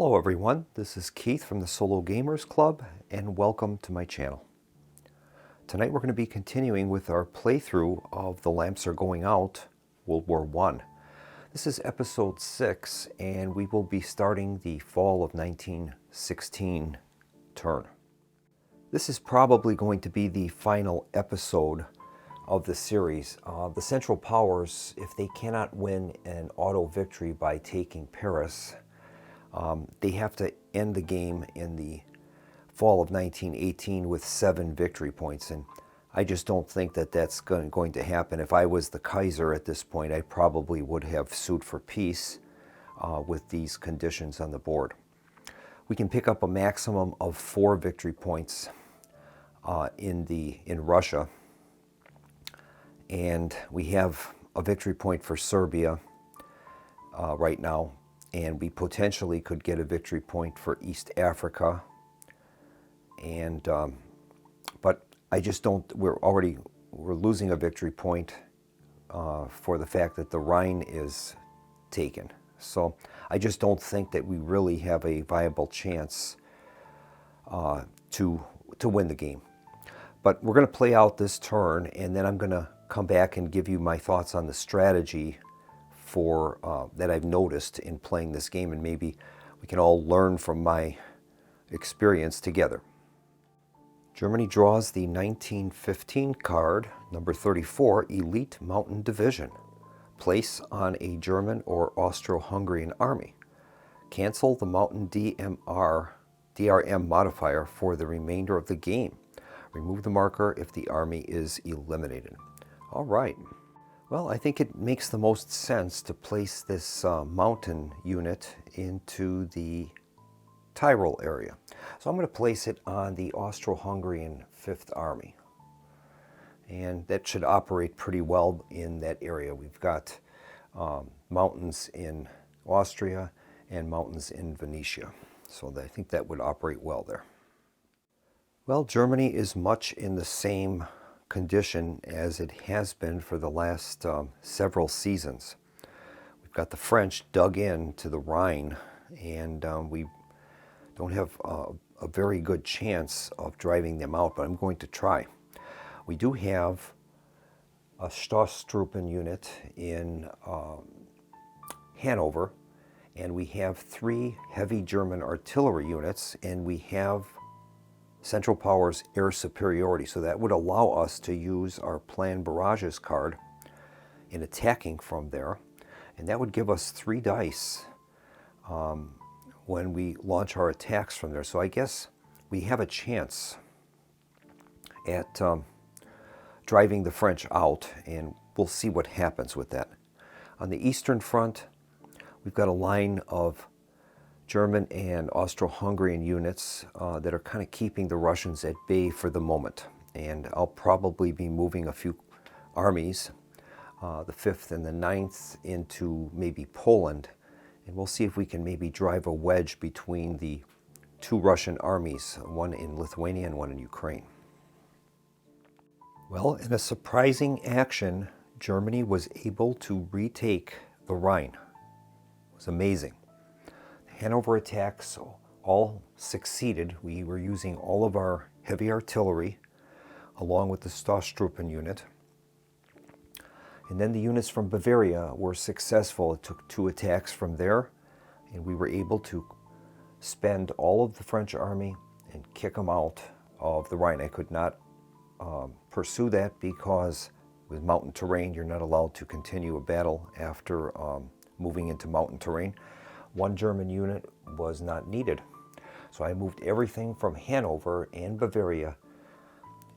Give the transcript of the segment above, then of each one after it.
Hello everyone, this is Keith from the Solo Gamers Club and welcome to my channel. Tonight we're going to be continuing with our playthrough of The Lamps Are Going Out, World War I. This is episode 6 and we will be starting the fall of 1916 turn. This is probably going to be the final episode of the series. The Central Powers, if they cannot win an auto victory by taking Paris, they have to end the game in the fall of 1918 with 7 victory points, and I just don't think that that's going to happen. If I was the Kaiser at this point, I probably would have sued for peace with these conditions on the board. We can pick up a maximum of 4 victory points in Russia, and we have a victory point for Serbia right now. And we potentially could get a victory point for East Africa, and but I just don't. We're losing a victory point for the fact that the Rhine is taken. So I just don't think that we really have a viable chance to win the game. But we're going to play out this turn, and then I'm going to come back and give you my thoughts on the strategy that I've noticed in playing this game, and maybe we can all learn from my experience together. Germany draws the 1915 card, number 34, Elite Mountain Division. Place on a German or Austro-Hungarian army. Cancel the Mountain DRM modifier for the remainder of the game. Remove the marker if the army is eliminated. All right. Well, I think it makes the most sense to place this mountain unit into the Tyrol area. So I'm going to place it on the Austro-Hungarian 5th Army. And that should operate pretty well in that area. We've got mountains in Austria and mountains in Venetia. So I think that would operate well there. Well, Germany is much in the same condition as it has been for the last several seasons. We've got the French dug in to the Rhine, and we don't have a very good chance of driving them out, but I'm going to try. We do have a Stoßtruppen unit in Hanover, and we have 3 heavy German artillery units, and we have Central Powers air superiority, so that would allow us to use our plan barrages card in attacking from there, and that would give us 3 dice when we launch our attacks from there. So I guess we have a chance at driving the French out, and we'll see what happens with that. On the Eastern Front, we've got a line of German and Austro-Hungarian units that are kind of keeping the Russians at bay for the moment. And I'll probably be moving a few armies, the 5th and the 9th, into maybe Poland. And we'll see if we can maybe drive a wedge between the 2 Russian armies, one in Lithuania and one in Ukraine. Well, in a surprising action, Germany was able to retake the Rhine. It was amazing. Hanover attacks all succeeded. We were using all of our heavy artillery along with the Stoßtruppen unit. And then the units from Bavaria were successful. It took 2 attacks from there, and we were able to spend all of the French army and kick them out of the Rhine. I could not pursue that because with mountain terrain, you're not allowed to continue a battle after moving into mountain terrain. 1 German unit was not needed. So I moved everything from Hanover and Bavaria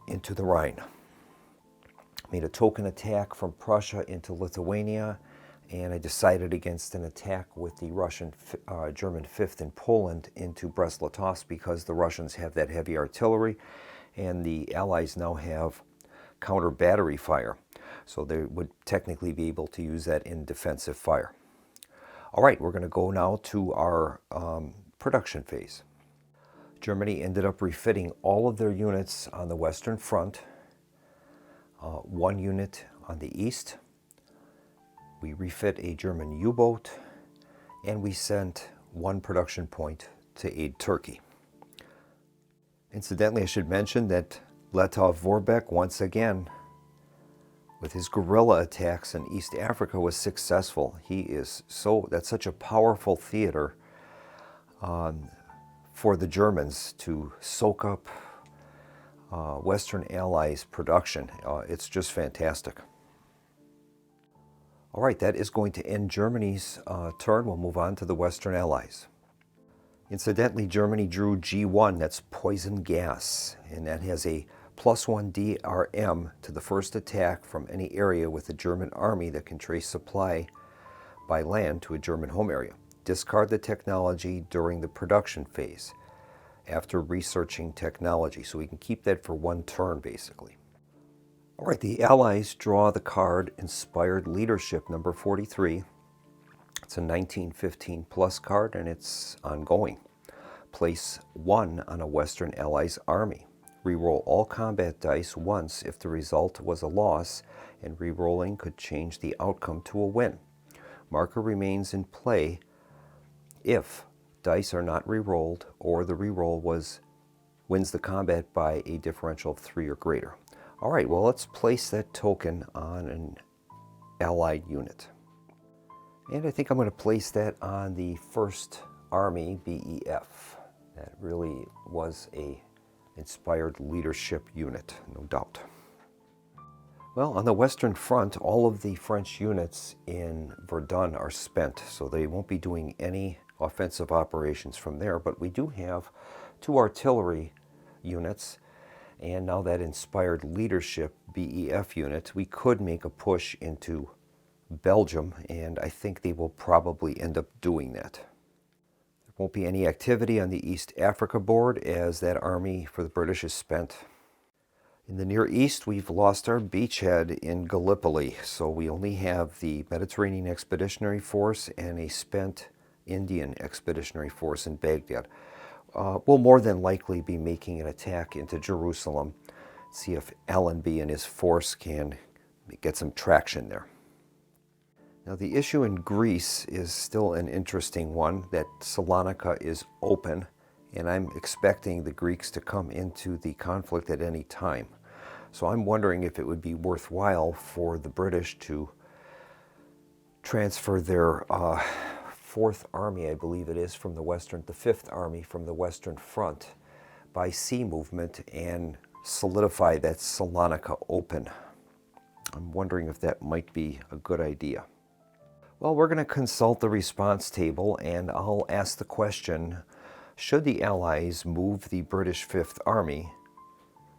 into the Rhine. Made a token attack from Prussia into Lithuania, and I decided against an attack with the German 5th in Poland into Brest-Litovsk because the Russians have that heavy artillery, and the Allies now have counter battery fire. So they would technically be able to use that in defensive fire. All right, we're going to go now to our production phase. Germany ended up refitting all of their units on the Western Front, 1 unit on the east. We refit a German U-boat, and we sent one production point to aid Turkey. Incidentally, I should mention that Letov Vorbeck, once again, with his guerrilla attacks in East Africa, was successful. That's such a powerful theater for the Germans to soak up Western Allies' production. It's just fantastic. All right, that is going to end Germany's turn. We'll move on to the Western Allies. Incidentally, Germany drew G1, that's poison gas, and that has a +1 DRM to the first attack from any area with a German army that can trace supply by land to a German home area. Discard the technology during the production phase after researching technology. So we can keep that for one turn, basically. All right, the Allies draw the card Inspired Leadership, number 43. It's a 1915 plus card, and it's ongoing. Place 1 on a Western Allies army. Reroll all combat dice once if the result was a loss, and rerolling could change the outcome to a win. Marker remains in play if dice are not rerolled or the reroll wins the combat by a differential of 3 or greater. All right, well, let's place that token on an Allied unit. And I think I'm going to place that on the 1st Army BEF. That really was a inspired leadership unit, no doubt. Well, on the Western Front, all of the French units in Verdun are spent, so they won't be doing any offensive operations from there, but we do have 2 artillery units, and now that inspired leadership BEF unit, we could make a push into Belgium, and I think they will probably end up doing that. There won't be any activity on the East Africa board as that army for the British is spent. In the Near East, we've lost our beachhead in Gallipoli, so we only have the Mediterranean Expeditionary Force and a spent Indian Expeditionary Force in Baghdad. We'll more than likely be making an attack into Jerusalem, see if Allenby and his force can get some traction there. Now, the issue in Greece is still an interesting one, that Salonika is open, and I'm expecting the Greeks to come into the conflict at any time. So I'm wondering if it would be worthwhile for the British to transfer their 4th Army, I believe it is, from the 5th Army from the Western Front by sea movement and solidify that Salonika open. I'm wondering if that might be a good idea. Well, we're going to consult the response table, and I'll ask the question, should the Allies move the British 5th Army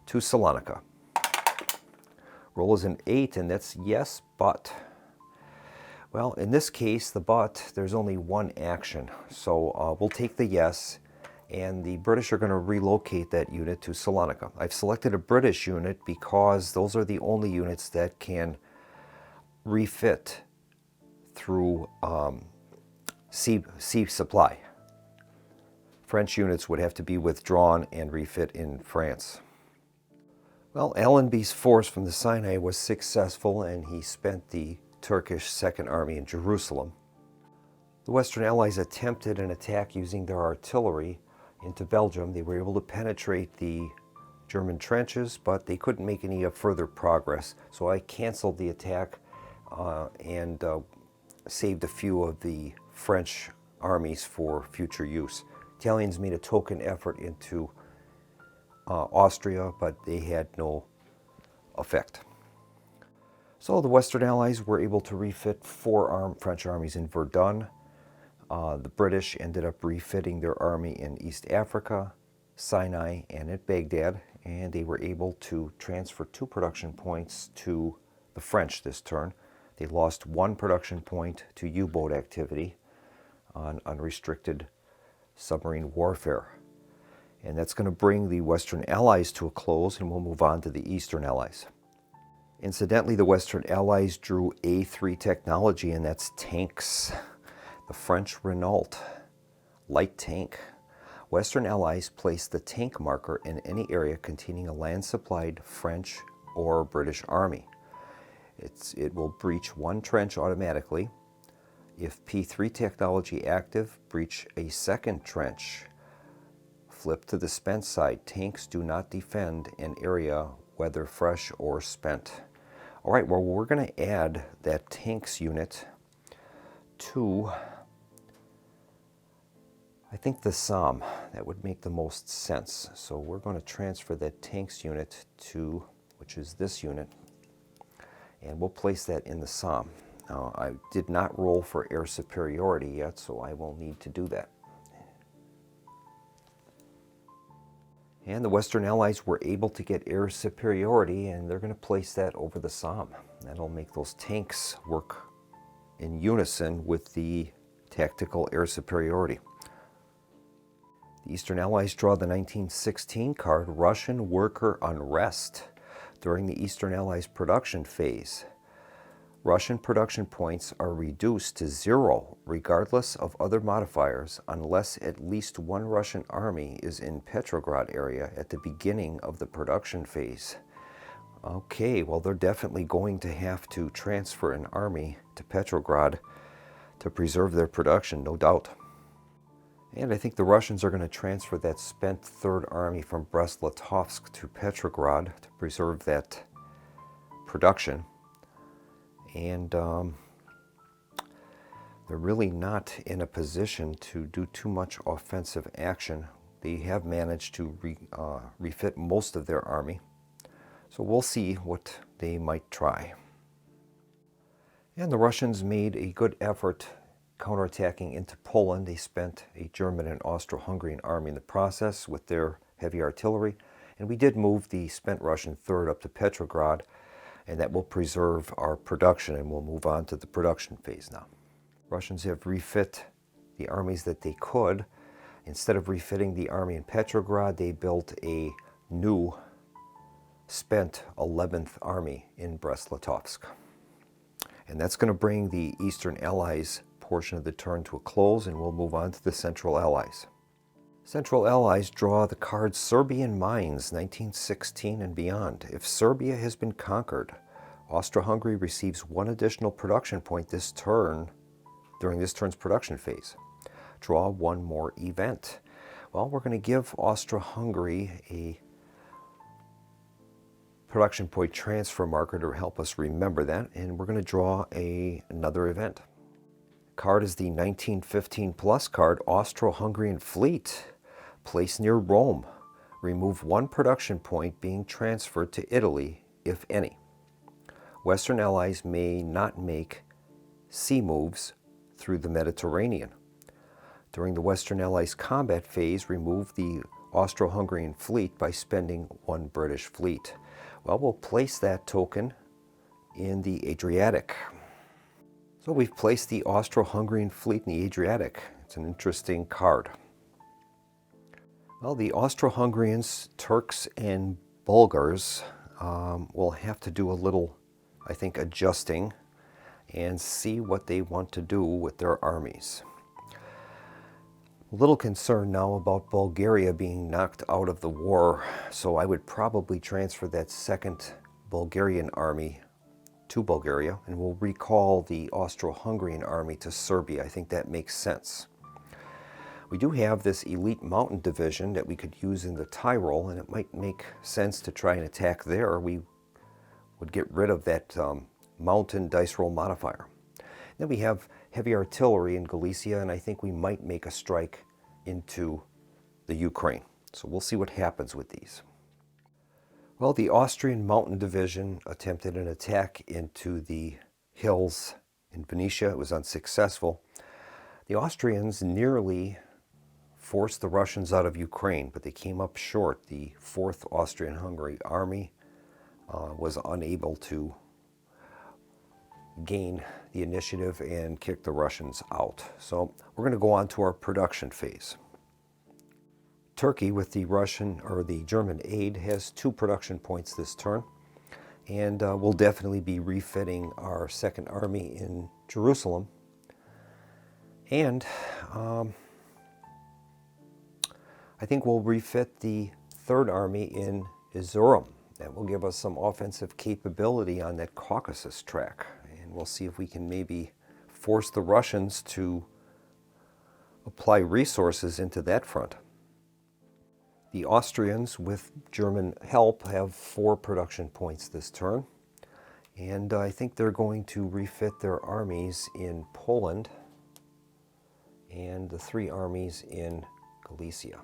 to Salonika? Roll is an 8, and that's yes, but. Well, in this case, the but, there's only one action. So we'll take the yes, and the British are going to relocate that unit to Salonika. I've selected a British unit because those are the only units that can refit through sea supply. French units would have to be withdrawn and refit in France. Well, Allenby's force from the Sinai was successful, and he spent the Turkish Second Army in Jerusalem. The Western Allies attempted an attack using their artillery into Belgium. They were able to penetrate the German trenches, but they couldn't make any further progress. So I canceled the attack and saved a few of the French armies for future use. Italians made a token effort into Austria, but they had no effect. So the Western Allies were able to refit 4 French armies in Verdun. The British ended up refitting their army in East Africa, Sinai, and at Baghdad, and they were able to transfer 2 production points to the French this turn. They lost 1 production point to U-boat activity on unrestricted submarine warfare. And that's going to bring the Western Allies to a close, and we'll move on to the Eastern Allies. Incidentally, the Western Allies drew A3 technology, and that's tanks. The French Renault light tank. Western Allies placed the tank marker in any area containing a land-supplied French or British army. It will breach 1 trench automatically. If P3 technology active, breach a second trench. Flip to the spent side. Tanks do not defend an area, whether fresh or spent. All right, well, we're going to add that tanks unit to, I think, the SOM. That would make the most sense. So we're going to transfer that tanks unit to, which is this unit, and we'll place that in the SOM. Now, I did not roll for air superiority yet, so I will need to do that. And the Western Allies were able to get air superiority, and they're going to place that over the SOM. That'll make those tanks work in unison with the tactical air superiority. The Eastern Allies draw the 1916 card, Russian Worker Unrest. During the Eastern Allies production phase, Russian production points are reduced to 0 regardless of other modifiers unless at least one Russian army is in Petrograd area at the beginning of the production phase. Okay, well, they're definitely going to have to transfer an army to Petrograd to preserve their production, no doubt. And I think the Russians are going to transfer that spent Third Army from Brest-Litovsk to Petrograd to preserve that production. And they're really not in a position to do too much offensive action. They have managed to refit most of their army. So we'll see what they might try. And the Russians made a good effort counterattacking into Poland. They spent a German and Austro-Hungarian army in the process with their heavy artillery. And we did move the spent Russian Third up to Petrograd, and that will preserve our production, and we'll move on to the production phase now. Russians have refit the armies that they could. Instead of refitting the army in Petrograd, they built a new spent 11th Army in Brest-Litovsk. And that's going to bring the Eastern Allies portion of the turn to a close, and we'll move on to the Central Allies. Central Allies draw the card Serbian Mines, 1916 and beyond. If Serbia has been conquered, Austro-Hungary receives one additional production point this turn during this turn's production phase. Draw one more event. Well, we're going to give Austro-Hungary a production point transfer marker to help us remember that, and we're going to draw another event. The card is the 1915 plus card, Austro-Hungarian Fleet. Place near Rome. Remove one production point being transferred to Italy, if any. Western Allies may not make sea moves through the Mediterranean. During the Western Allies combat phase, remove the Austro-Hungarian fleet by spending one British fleet. Well, we'll place that token in the Adriatic. So we've placed the Austro-Hungarian fleet in the Adriatic. It's an interesting card. Well, the Austro-Hungarians, Turks, and Bulgars will have to do a little, I think, adjusting and see what they want to do with their armies. A little concerned now about Bulgaria being knocked out of the war, so I would probably transfer that second Bulgarian army to Bulgaria, and we'll recall the Austro-Hungarian army to Serbia. I think that makes sense. We do have this elite mountain division that we could use in the Tyrol, and it might make sense to try and attack there. We would get rid of that mountain dice roll modifier. Then we have heavy artillery in Galicia, and I think we might make a strike into the Ukraine. So we'll see what happens with these. Well, the Austrian mountain division attempted an attack into the hills in Venetia. It was unsuccessful. The Austrians nearly forced the Russians out of Ukraine, but they came up short. The 4th Austrian-Hungary Army was unable to gain the initiative and kick the Russians out. So we're going to go on to our production phase. Turkey, with the Russian or the German aid, has 2 production points this turn, and we'll definitely be refitting our 2nd Army in Jerusalem. And I think we'll refit the 3rd Army in Erzurum. That will give us some offensive capability on that Caucasus track. And we'll see if we can maybe force the Russians to apply resources into that front. The Austrians, with German help, have 4 production points this turn. And I think they're going to refit their armies in Poland and the 3 armies in Galicia.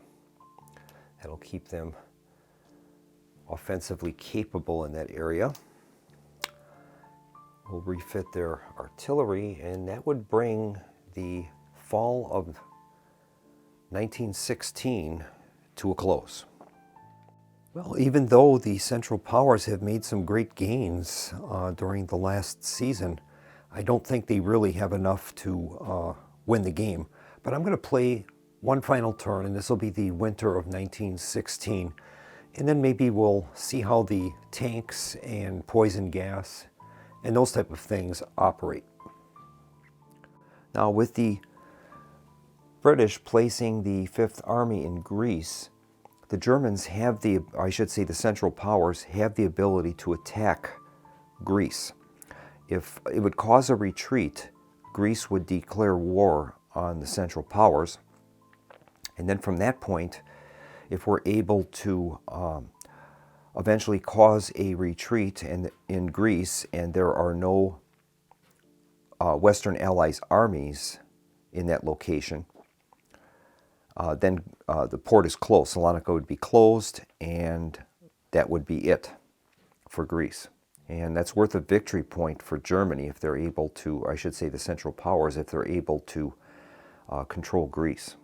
That'll keep them offensively capable in that area. We'll refit their artillery, and that would bring the fall of 1916 to a close. Well, even though the Central Powers have made some great gains during the last season, I don't think they really have enough to win the game. But I'm going to play one final turn, and this will be the winter of 1916. And then maybe we'll see how the tanks and poison gas and those type of things operate. Now, with the British placing the Fifth Army in Greece, the Germans have the Central Powers have the ability to attack Greece. If it would cause a retreat, Greece would declare war on the Central Powers. And then from that point, if we're able to eventually cause a retreat in Greece and there are no Western Allies armies in that location, then the port is closed. Salonika would be closed, and that would be it for Greece. And that's worth a victory point for Germany if they're able to, the Central Powers, if they're able to control Greece.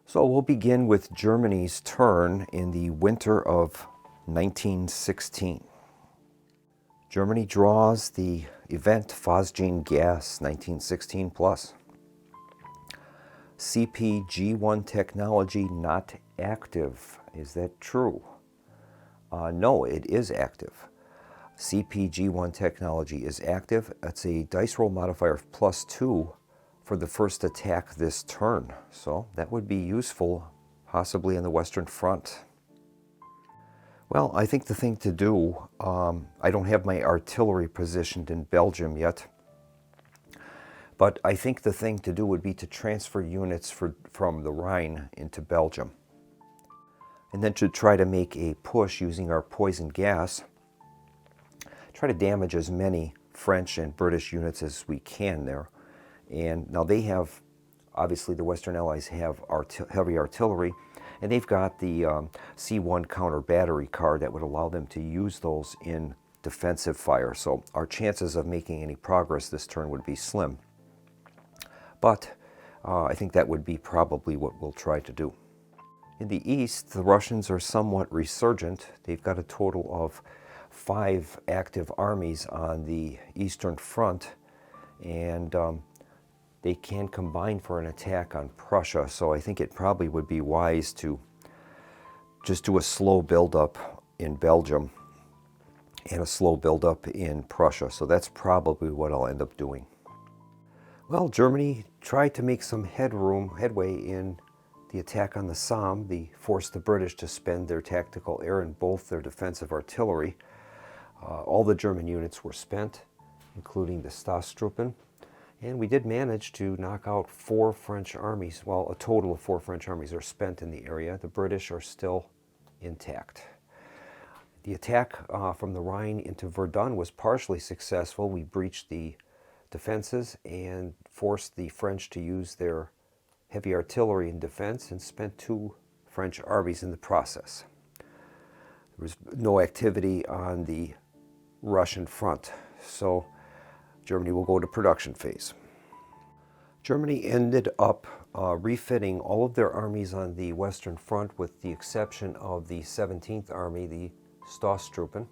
So we'll begin with Germany's turn in the winter of 1916. Germany draws the event Phosgene gas 1916 plus. CP-G1 technology not active. Is that true? No, it is active. CP-G1 technology is active. It's a dice roll modifier of +2 for the first attack this turn. So that would be useful, possibly in the Western Front. Well, I think the thing to do, I don't have my artillery positioned in Belgium yet, but I think the thing to do would be to transfer units from the Rhine into Belgium. And then to try to make a push using our poison gas, try to damage as many French and British units as we can there. And now they have, obviously the Western Allies have heavy artillery, and they've got the C1 counter battery card that would allow them to use those in defensive fire. So our chances of making any progress this turn would be slim. But I think that would be probably what we'll try to do. In the east, the Russians are somewhat resurgent. They've got a total of 5 active armies on the Eastern Front, and they can combine for an attack on Prussia. So I think it probably would be wise to just do a slow buildup in Belgium and a slow buildup in Prussia. So that's probably what I'll end up doing. Well, Germany tried to make some headway in the attack on the Somme. They forced the British to spend their tactical air and both their defensive artillery. All the German units were spent, including the Stoßtruppen. And we did manage to knock out 4 French armies. Well, a total of 4 French armies are spent in the area. The British are still intact. The attack from the Rhine into Verdun was partially successful. We breached the defenses and forced the French to use their heavy artillery in defense and spent 2 French armies in the process. There was no activity on the Russian front, so Germany will go to production phase. Germany ended up refitting all of their armies on the Western Front with the exception of the 17th Army, the Stoßtruppen.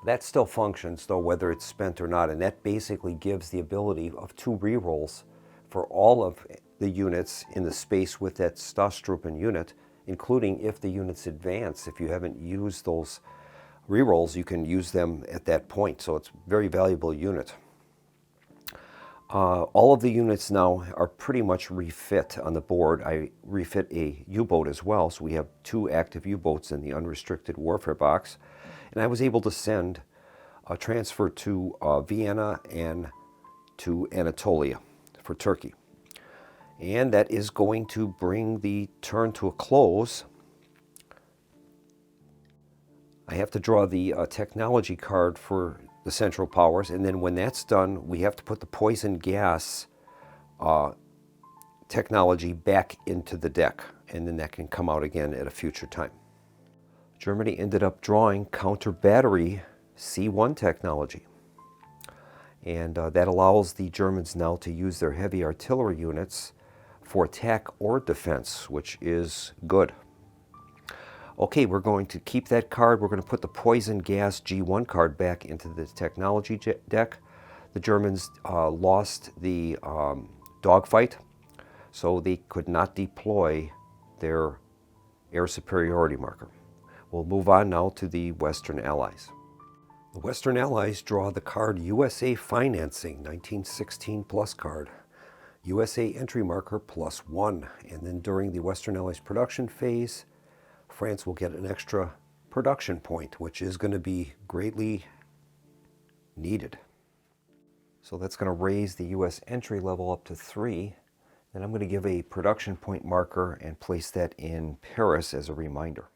That still functions, though, whether it's spent or not, and that basically gives the ability of 2 rerolls for all of the units in the space with that Stoßtruppen unit, including if the units advance. If you haven't used those rerolls, you can use them at that point, so it's a very valuable unit. All of the units now are pretty much refit on the board. I refit a U-boat as well, so we have 2 active U-boats in the unrestricted warfare box. And I was able to send a transfer to Vienna and to Anatolia for Turkey. And that is going to bring the turn to a close. I have to draw the technology card for the Central Powers, and then when that's done, we have to put the poison gas technology back into the deck, and then that can come out again at a future time. Germany ended up drawing counter battery C1 technology, and that allows the Germans now to use their heavy artillery units for attack or defense, which is good. Okay, we're going to keep that card. We're going to put the poison gas G1 card back into the technology deck. The Germans lost the dogfight, so they could not deploy their air superiority marker. We'll move on now to the Western Allies. The Western Allies draw the card USA Financing, 1916 plus card. USA entry marker +1, and then during the Western Allies production phase, France will get an extra production point, which is going to be greatly needed. So that's going to raise the US entry level up to 3. Then I'm going to give a production point marker and place that in Paris as a reminder.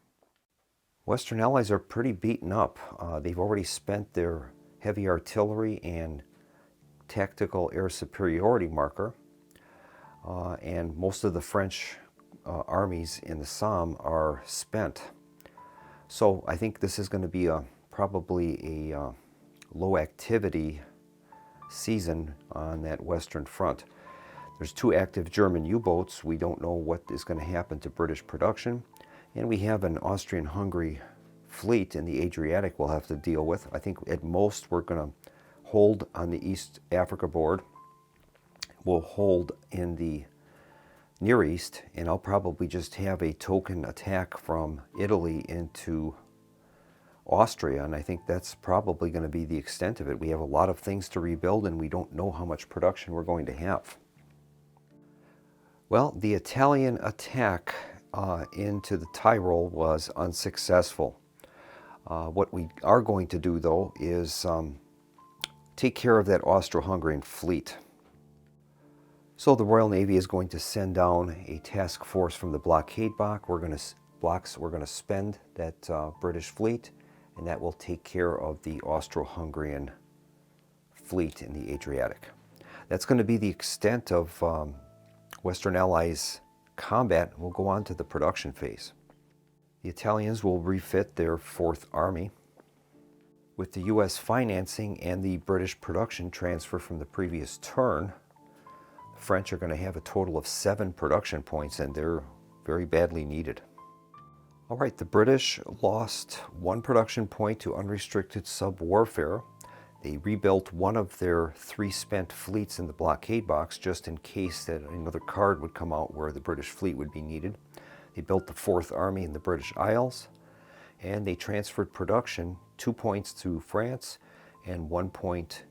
Western Allies are pretty beaten up. They've already spent their heavy artillery and tactical air superiority marker. And most of the French armies in the Somme are spent. So I think this is going to be probably a low activity season on that Western Front. There's 2 active German U-boats. We don't know what is going to happen to British production. And we have an Austrian-Hungary fleet in the Adriatic we'll have to deal with. I think at most we're going to hold on the East Africa board. We'll hold in the Near East, and I'll probably just have a token attack from Italy into Austria, and I think that's probably going to be the extent of it. We have a lot of things to rebuild, and we don't know how much production we're going to have. Well, the Italian attack into the Tyrol was unsuccessful. What we are going to do, though, is take care of that Austro-Hungarian fleet. So the Royal Navy is going to send down a task force from the blockade block. We're going to spend that British fleet, and that will take care of the Austro-Hungarian fleet in the Adriatic. That's going to be the extent of Western Allies combat. We'll go on to the production phase. The Italians will refit their 4th Army. With the US financing and the British production transfer from the previous turn, the French are going to have a total of 7 production points, and they're very badly needed. All right, the British lost 1 production point to unrestricted sub-warfare. They rebuilt one of their 3 spent fleets in the blockade box just in case that another card would come out where the British fleet would be needed. They built the 4th Army in the British Isles, and they transferred production 2 points to France and 1 point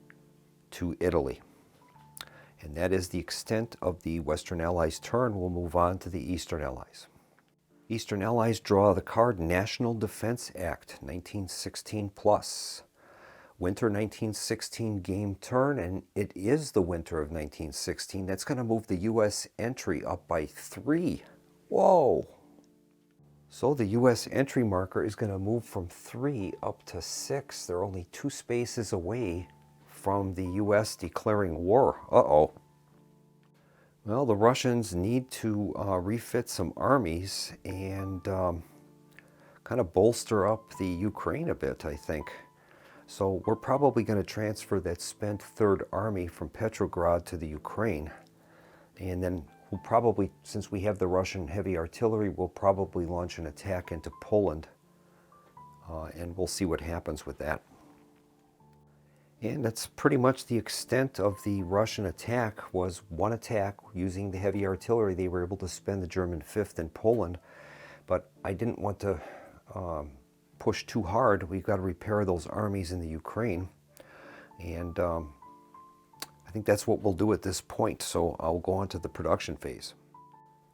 to Italy. And that is the extent of the Western Allies' turn. We'll move on to the Eastern Allies. Eastern Allies draw the card National Defense Act, 1916 plus. Winter 1916 game turn, and it is the winter of 1916. That's going to move the U.S. entry up by 3. Whoa! So the U.S. entry marker is going to move from 3 up to 6. They're only 2 spaces away from the U.S. declaring war. Uh-oh. Well, the Russians need to refit some armies and kind of bolster up the Ukraine a bit, I think. So we're probably going to transfer that spent 3rd Army from Petrograd to the Ukraine. And then we'll probably, since we have the Russian heavy artillery, we'll probably launch an attack into Poland. And we'll see what happens with that. And that's pretty much the extent of the Russian attack. Was 1 attack using the heavy artillery. They were able to spend the German 5th in Poland. But I didn't want to push too hard. We've got to repair those armies in the Ukraine. And I think that's what we'll do at this point. So I'll go on to the production phase.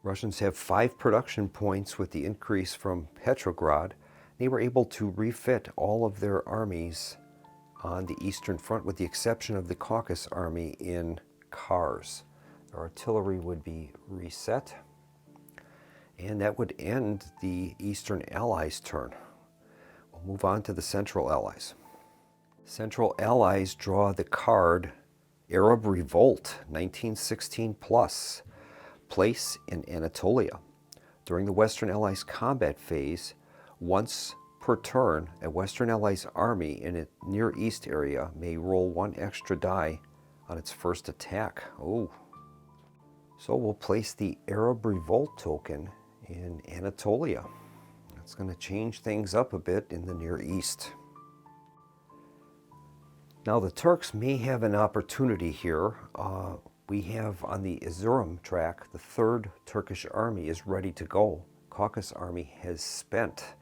Russians have 5 production points with the increase from Petrograd. They were able to refit all of their armies on the Eastern Front, with the exception of the Caucasus Army in Kars. Their artillery would be reset, and that would end the Eastern Allies' turn. We'll move on to the Central Allies. Central Allies draw the card Arab Revolt 1916 plus, place in Anatolia. During the Western Allies combat phase, once per turn, a Western Allies army in a Near East area may roll one extra die on its first attack. Oh. So we'll place the Arab Revolt token in Anatolia. That's going to change things up a bit in the Near East. Now the Turks may have an opportunity here. We have on the Erzurum track, the 3rd Turkish army is ready to go. Caucasus army has spent.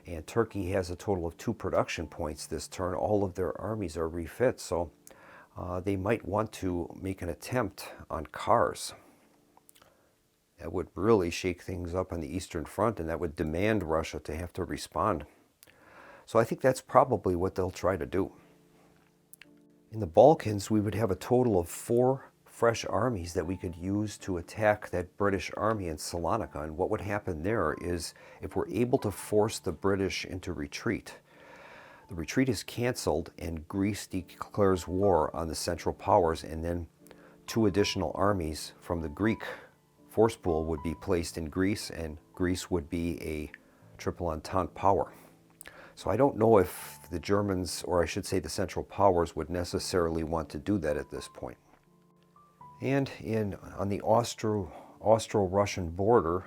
And Turkey has a total of 2 production points this turn. All of their armies are refit, so they might want to make an attempt on Kars. That would really shake things up on the Eastern Front, and that would demand Russia to have to respond. So I think that's probably what they'll try to do. In the Balkans, we would have a total of 4 fresh armies that we could use to attack that British army in Salonika. And what would happen there is, if we're able to force the British into retreat, the retreat is canceled and Greece declares war on the Central Powers, and then 2 additional armies from the Greek force pool would be placed in Greece, and Greece would be a Triple Entente power. So I don't know if the Germans, or I should say the Central Powers, would necessarily want to do that at this point. And on the Austro-Russian border,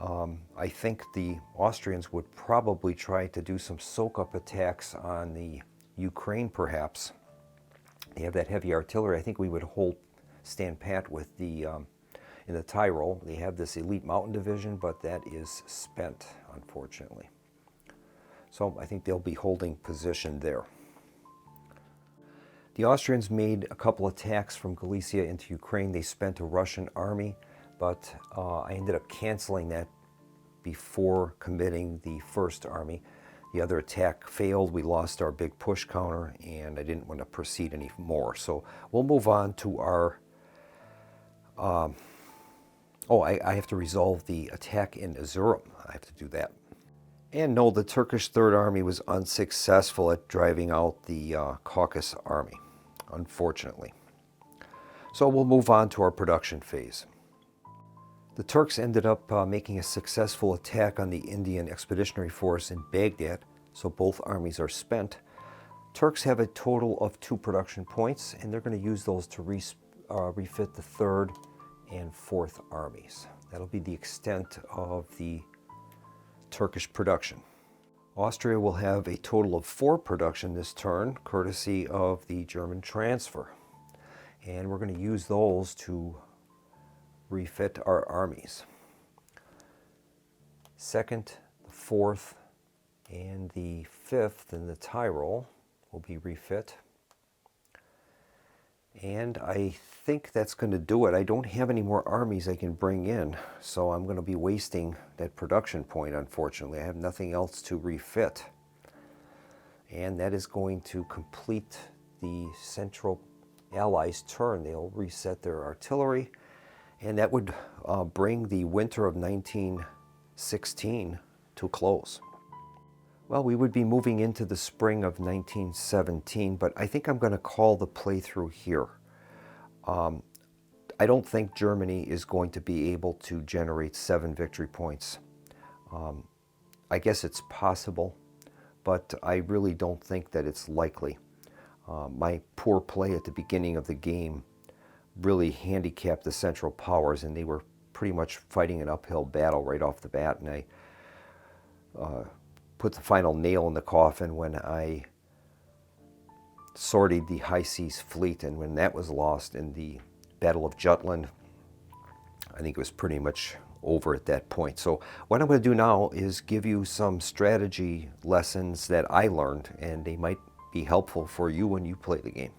I think the Austrians would probably try to do some soak-up attacks on the Ukraine, perhaps. They have that heavy artillery. I think we would stand pat with the in the Tyrol. They have this elite mountain division, but that is spent, unfortunately. So I think they'll be holding position there. The Austrians made a couple attacks from Galicia into Ukraine. They spent a Russian army, but I ended up canceling that before committing the first army. The other attack failed. We lost our big push counter, and I didn't want to proceed any more. So we'll move on to our... I have to resolve the attack in Erzurum. I have to do that. And no, the Turkish Third Army was unsuccessful at driving out the Caucasus Army, unfortunately. So we'll move on to our production phase. The Turks ended up making a successful attack on the Indian Expeditionary Force in Baghdad, so both armies are spent. Turks have a total of 2 production points, and they're going to use those to refit the 3rd and 4th armies. That'll be the extent of the Turkish production. Austria will have a total of 4 production this turn, courtesy of the German transfer. And we're going to use those to refit our armies. 2nd, the 4th, and the 5th in the Tyrol will be refit. And I think that's going to do it. I don't have any more armies I can bring in, so I'm going to be wasting that production point, unfortunately. I have nothing else to refit. And that is going to complete the Central Allies' turn. They'll reset their artillery, and that would bring the winter of 1916 to a close. Well, we would be moving into the spring of 1917, but I think I'm going to call the playthrough here. I don't think Germany is going to be able to generate 7 victory points. I guess it's possible, but I really don't think that it's likely. My poor play at the beginning of the game really handicapped the Central Powers, and they were pretty much fighting an uphill battle right off the bat, and I put the final nail in the coffin when I sortied the High Seas Fleet, and when that was lost in the Battle of Jutland, I think it was pretty much over at that point. So what I'm going to do now is give you some strategy lessons that I learned, and they might be helpful for you when you play the game.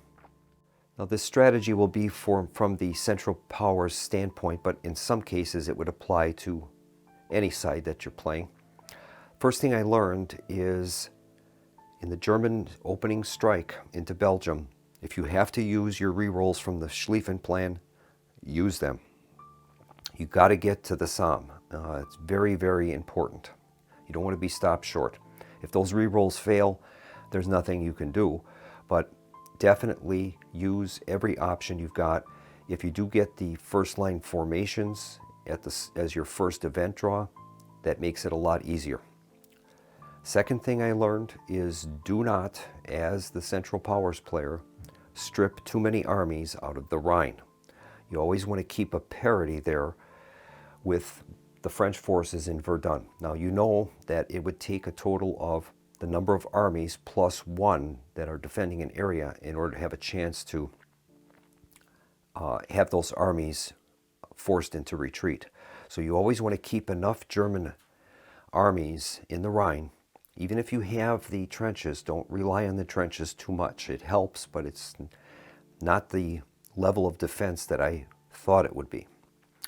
Now this strategy will be from the Central Powers standpoint, but in some cases it would apply to any side that you're playing. First thing I learned is In the German opening strike into Belgium, if you have to use your rerolls from the Schlieffen plan, use them. You got to get to the Somme. It's very, very important. You don't want to be stopped short. If those rerolls fail, there's nothing you can do, but definitely use every option you've got. If you do get the first line formations as your first event draw, that makes it a lot easier. Second thing I learned is do not, as the Central Powers player, strip too many armies out of the Rhine. You always want to keep a parity there with the French forces in Verdun. Now you know that it would take a total of the number of armies plus one that are defending an area in order to have a chance to have those armies forced into retreat. So you always want to keep enough German armies in the Rhine. Even if you have the trenches, don't rely on the trenches too much. It helps, but it's not the level of defense that I thought it would be.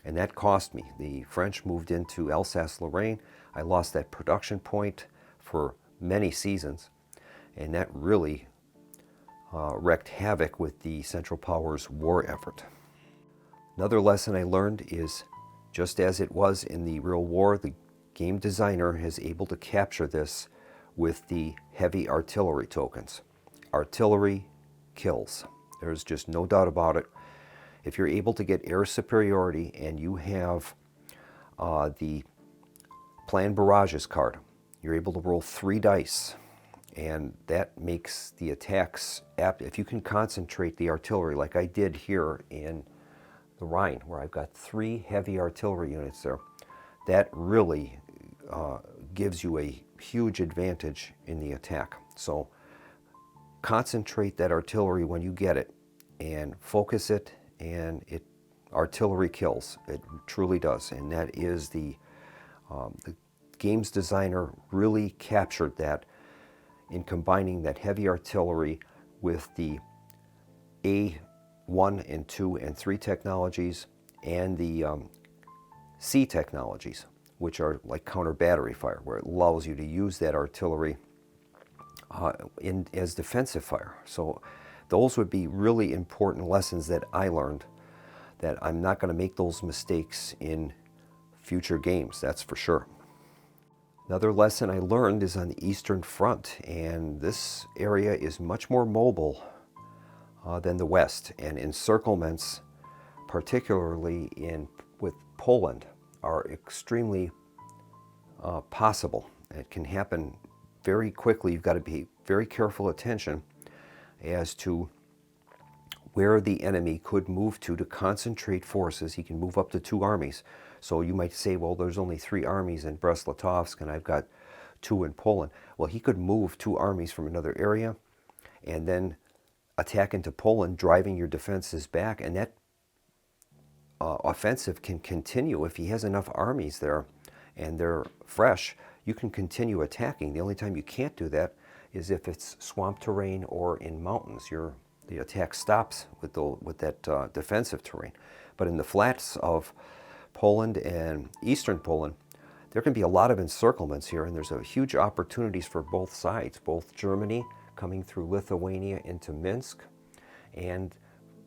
And that cost me. The French moved into Alsace-Lorraine. I lost that production point for many seasons, and that really wreaked havoc with the Central Powers war effort. Another lesson I learned is, just as it was in the real war, the game designer is able to capture this with the heavy artillery tokens. Artillery kills. There's just no doubt about it. If you're able to get air superiority and you have the Plan Barrages card, you're able to roll 3 dice, and that makes the attacks apt. If you can concentrate the artillery like I did here in the Rhine, where I've got 3 heavy artillery units there, that really gives you a huge advantage in the attack. So concentrate that artillery when you get it and focus it, and artillery kills. It truly does, and that is the game's designer really captured that in combining that heavy artillery with the A1 and 2 and 3 technologies and the C technologies, which are like counter battery fire, where it allows you to use that artillery as defensive fire. So those would be really important lessons that I learned, that I'm not going to make those mistakes in future games, that's for sure. Another lesson I learned is on the Eastern Front, and this area is much more mobile than the West, and encirclements, particularly with Poland, are extremely possible. It can happen very quickly. You've got to be very careful attention as to where the enemy could move to concentrate forces. He can move up to 2 armies. So you might say, well, there's only 3 armies in Brest-Litovsk and I've got 2 in Poland. Well, he could move 2 armies from another area and then attack into Poland, driving your defenses back, and that offensive can continue. If he has enough armies there and they're fresh, you can continue attacking. The only time you can't do that is if it's swamp terrain or in mountains. The attack stops with that defensive terrain. But in the flats of Poland and eastern Poland, there can be a lot of encirclements here, and there's a huge opportunities for both sides, both Germany coming through Lithuania into Minsk, and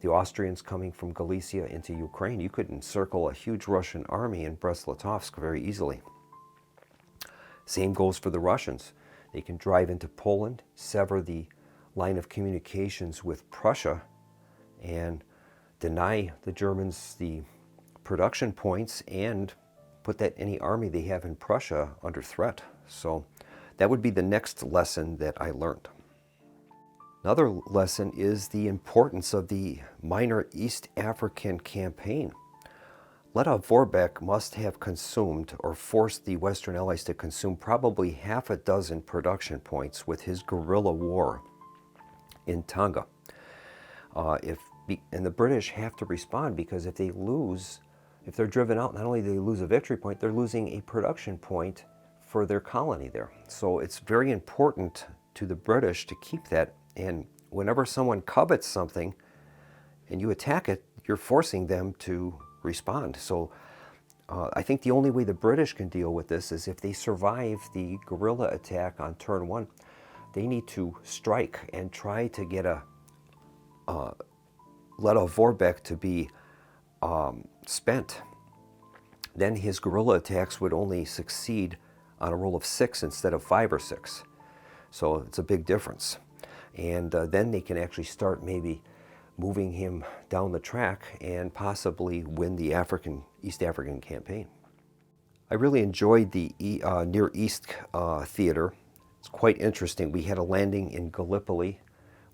the Austrians coming from Galicia into Ukraine. You could encircle a huge Russian army in Brest-Litovsk very easily. Same goes for the Russians. They can drive into Poland, sever the line of communications with Prussia, and deny the Germans the production points and put any army they have in Prussia under threat. So that would be the next lesson that I learned. Another lesson is the importance of the minor East African campaign. Leta Vorbeck must have consumed or forced the Western Allies to consume probably half a dozen production points with his guerrilla war in Tonga. And the British have to respond, because if they lose, if they're driven out, not only do they lose a victory point, they're losing a production point for their colony there. So it's very important to the British to keep that. And whenever someone covets something and you attack it, you're forcing them to respond. So I think the only way the British can deal with this is if they survive the guerrilla attack on turn 1. they need to strike and try to get a Leto Vorbeck to be spent. Then his guerrilla attacks would only succeed on a roll of 6 instead of 5 or 6. So it's a big difference. And then they can actually start maybe moving him down the track and possibly win the East African campaign. I really enjoyed the Near East theater. It's quite interesting. We had a landing in Gallipoli,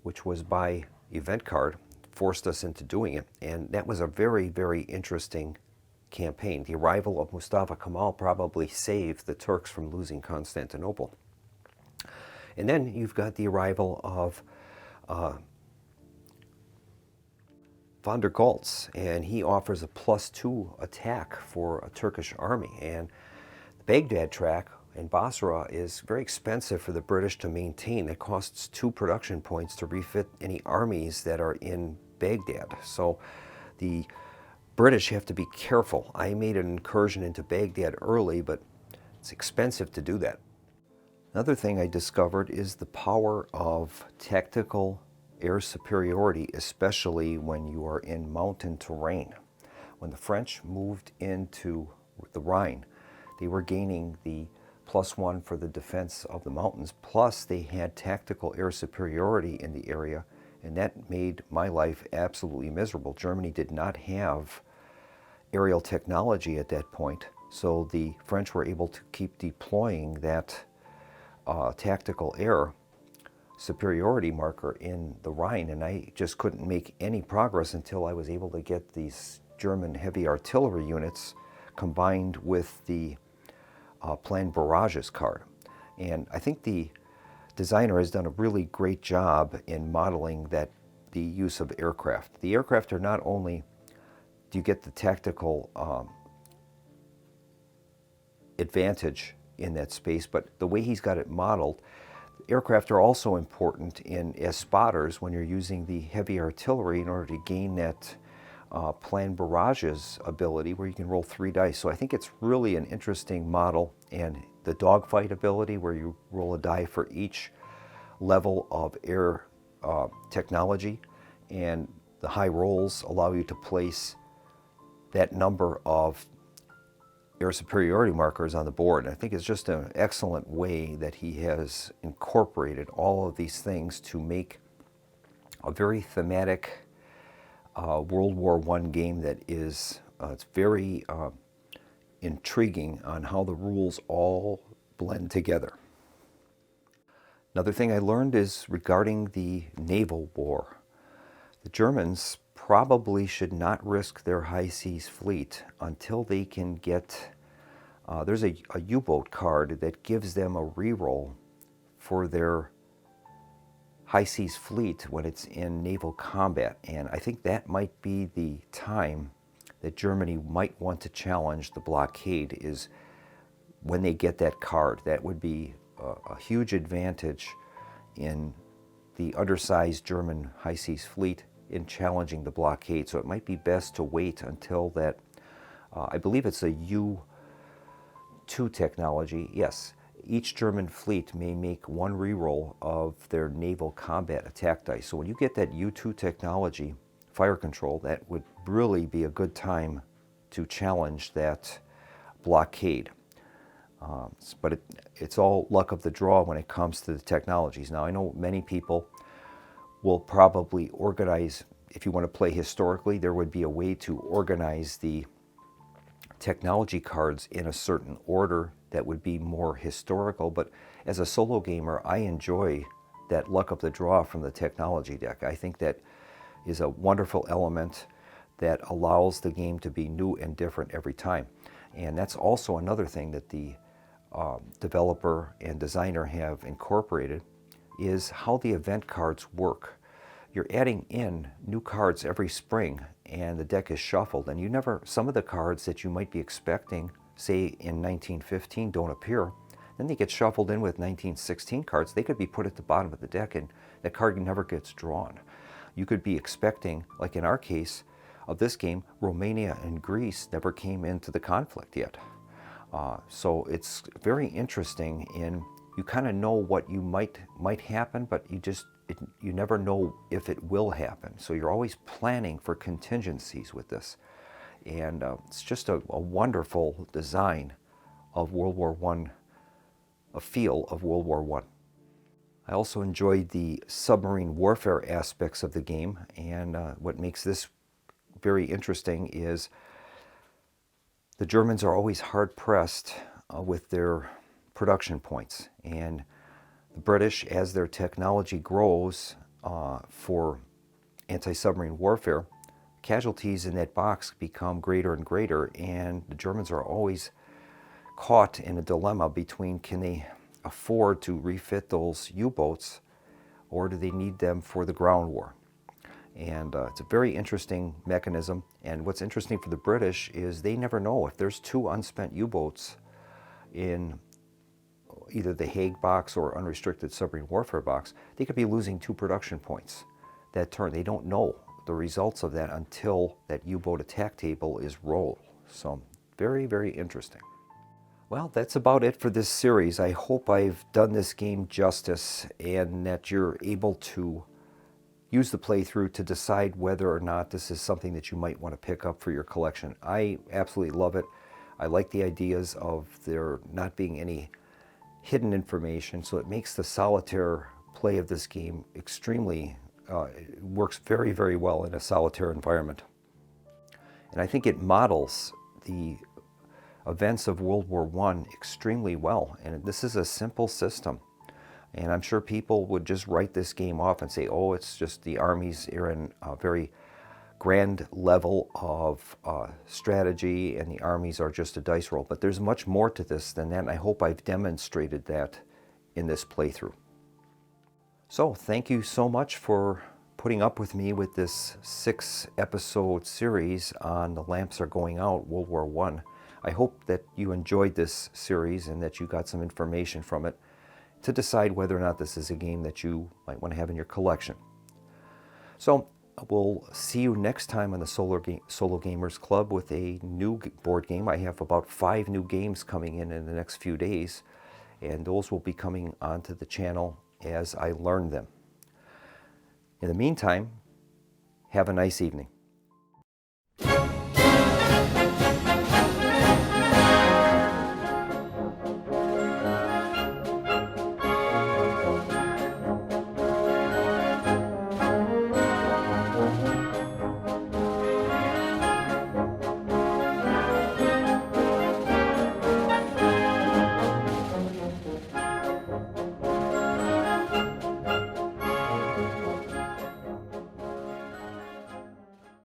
which was by event card, forced us into doing it. And that was a very, very interesting campaign. The arrival of Mustafa Kemal probably saved the Turks from losing Constantinople. And then you've got the arrival of von der Goltz, and he offers a +2 attack for a Turkish army. And the Baghdad track in Basra is very expensive for the British to maintain. It costs 2 production points to refit any armies that are in Baghdad. So the British have to be careful. I made an incursion into Baghdad early, but it's expensive to do that. Another thing I discovered is the power of tactical air superiority, especially when you are in mountain terrain. When the French moved into the Rhine, they were gaining the +1 for the defense of the mountains, plus they had tactical air superiority in the area, and that made my life absolutely miserable. Germany did not have aerial technology at that point, so the French were able to keep deploying that tactical air superiority marker in the Rhine, and I just couldn't make any progress until I was able to get these German heavy artillery units combined with the planned barrages card. And I think the designer has done a really great job in modeling that the use of aircraft. The aircraft are not only do you get the tactical advantage in that space, but the way he's got it modeled, aircraft are also important as spotters when you're using the heavy artillery in order to gain that planned barrages ability where you can roll 3 dice. So I think it's really an interesting model, and the dogfight ability where you roll a die for each level of air technology, and the high rolls allow you to place that number of air superiority markers on the board. And I think it's just an excellent way that he has incorporated all of these things to make a very thematic World War I game that is it's very intriguing on how the rules all blend together. Another thing I learned is regarding the naval war. The Germans probably should not risk their high seas fleet until they can get, there's a U-boat card that gives them a reroll for their high seas fleet when it's in naval combat. And I think that might be the time that Germany might want to challenge the blockade, is when they get that card. That would be a huge advantage in the undersized German high seas fleet in challenging the blockade. So it might be best to wait until that, I believe it's a U2 technology. Yes, each German fleet may make 1 reroll of their naval combat attack dice. So when you get that U2 technology, fire control, that would really be a good time to challenge that blockade. But it's all luck of the draw when it comes to the technologies. Now, I know many people will probably organize, if you want to play historically, there would be a way to organize the technology cards in a certain order that would be more historical. But as a solo gamer, I enjoy that luck of the draw from the technology deck. I think that is a wonderful element that allows the game to be new and different every time. And that's also another thing that the developer and designer have incorporated, is how the event cards work. You're adding in new cards every spring, and the deck is shuffled, and you never, some of the cards that you might be expecting, say in 1915, don't appear. Then they get shuffled in with 1916 cards. They could be put at the bottom of the deck, and that card never gets drawn. You could be expecting, like in our case of this game, Romania and Greece never came into the conflict yet. So it's very interesting in you kind of know what you might happen, but you never know if it will happen. So you're always planning for contingencies with this. And it's just a wonderful design of World War I, a feel of World War I. I also enjoyed the submarine warfare aspects of the game, and what makes this very interesting is the Germans are always hard-pressed with their production points, and the British, as their technology grows for anti-submarine warfare, casualties in that box become greater and greater, and the Germans are always caught in a dilemma between, can they afford to refit those U-boats, or do they need them for the ground war? And it's a very interesting mechanism. And what's interesting for the British is they never know if there's 2 unspent U-boats in either the Hague box or unrestricted submarine warfare box, they could be losing 2 production points that turn. They don't know the results of that until that U-boat attack table is rolled. So very, very interesting. Well, that's about it for this series. I hope I've done this game justice and that you're able to use the playthrough to decide whether or not this is something that you might want to pick up for your collection. I absolutely love it. I like the ideas of there not being any hidden information, so it makes the solitaire play of this game extremely, works very, very well in a solitaire environment. And I think it models the events of World War I extremely well. And this is a simple system. And I'm sure people would just write this game off and say, oh, it's just the armies are in a very grand level of strategy and the armies are just a dice roll. But there's much more to this than that, and I hope I've demonstrated that in this playthrough. So thank you so much for putting up with me with this 6-episode series on The Lamps Are Going Out, World War I. I hope that you enjoyed this series and that you got some information from it to decide whether or not this is a game that you might want to have in your collection. So we'll see you next time on the Solo Gamers Club with a new board game. I have about 5 new games coming in the next few days, and those will be coming onto the channel as I learn them. In the meantime, have a nice evening.